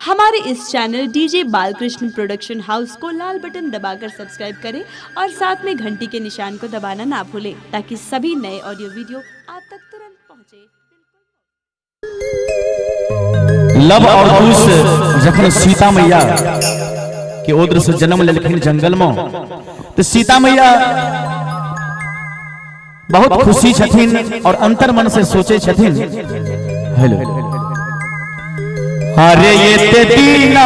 हमारे इस channel DJ Balkrishna production house को लाल बटन दबाकर सब्सक्राइब करें और साथ में घंटी के निशान को दबाना ना भूलें ताकि सभी नए ऑडियो वीडियो आप तक तुरंत पहुंचे। लव और कुश जखन सीता मैया के ओद्र से जन्म लेलखिन जंगल में तो सीता मैया बहुत खुशी छथिन और अंतर मन से सोचे छथिन हेलो अरे ये ते दीना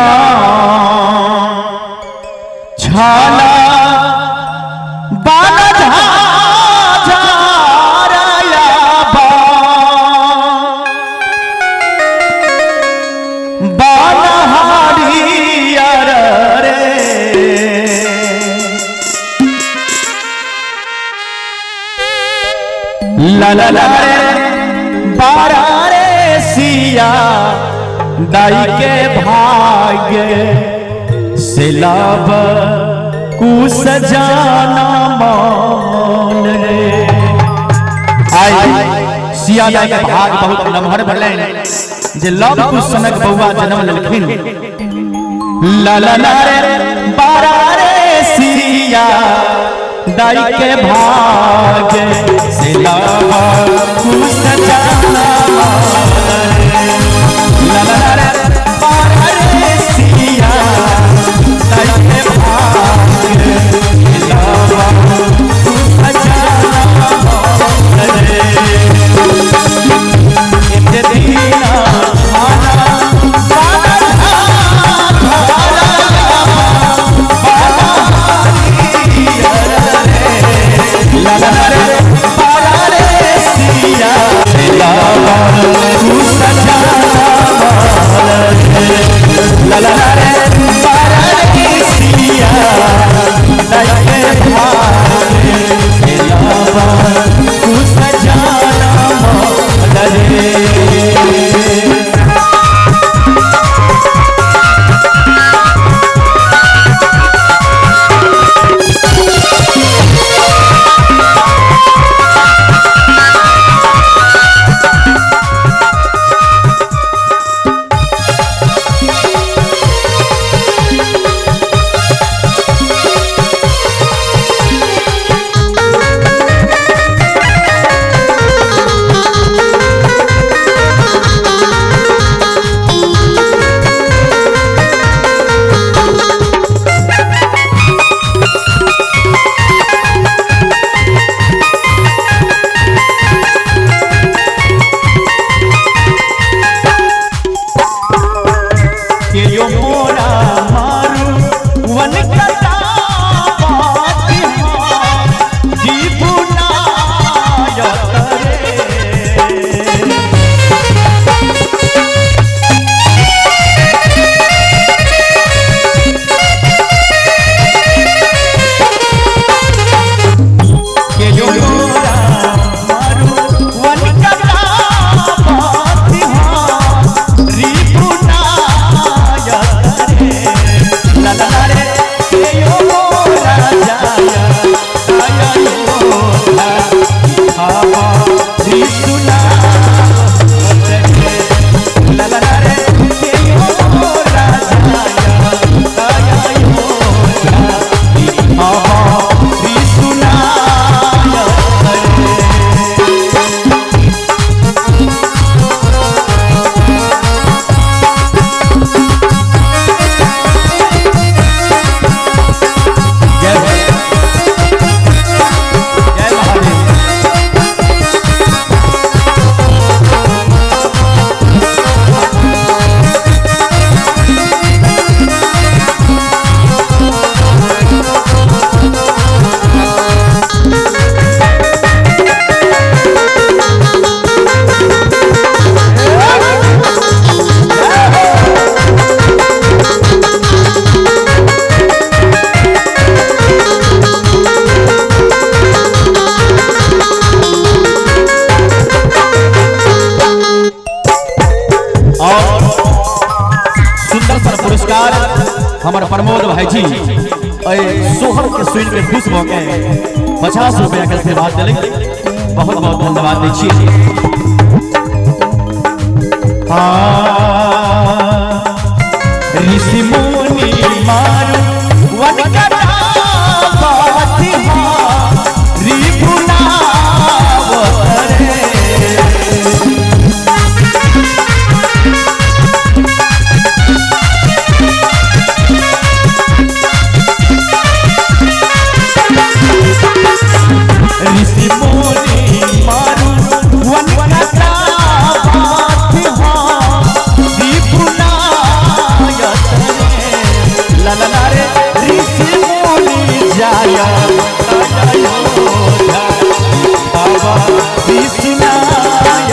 छाला बाला ला ला ला रे बारा रे सिया दाई के भाग्य से लाभ कुछ जाना मान रे आई सिया दाई के भाग बहुत लम्हर भले जे लव कुछ सनक बउआ जन्म लेलखिन ला ला ला रे बारा रे सिया दाई के भाग्य से लाभ कुछ जाना ला ला ला बारा रे सिया दाई के भाग्य से लाभ कुछ जाना रे दीना आना हमारे प्रमोद भाई जी सोहर के सुन के खुश हो गए 50 रुपया के आशीर्वाद दिले बहुत बहुत धन्यवाद दीजिए। ऋषि मुनि मारू वन करा बाती रिपुना वरे ऋषि मुनि मारू वन करा बाती रिपुना ला ला ला रे ऋषि मुनि जाया बाबा विष्णुनाय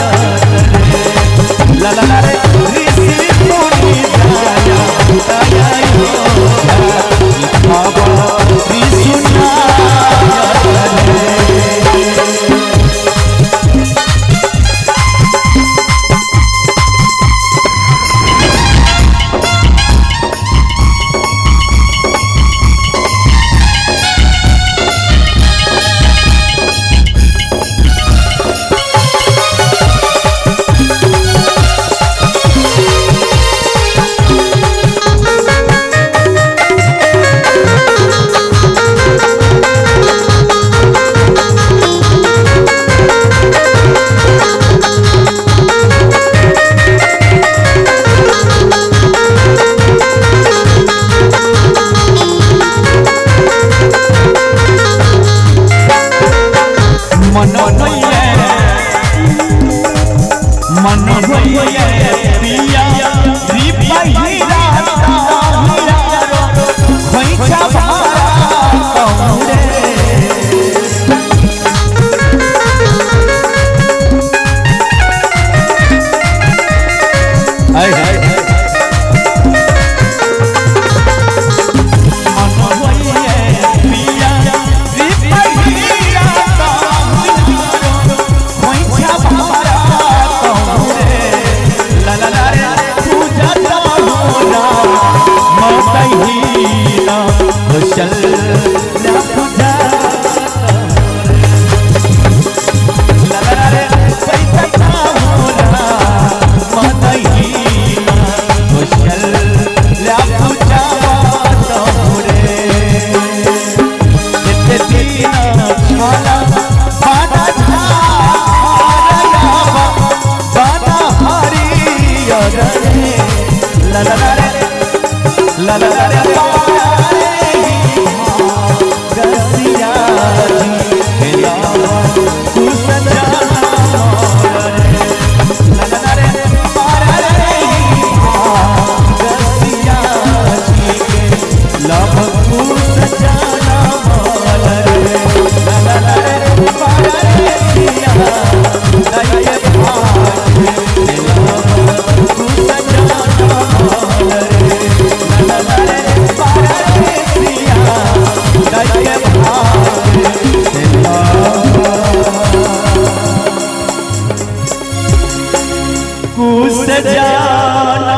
ला ला ला रे ऋषि मुनि जाया बाबा विष्णुनाय कुछ जाना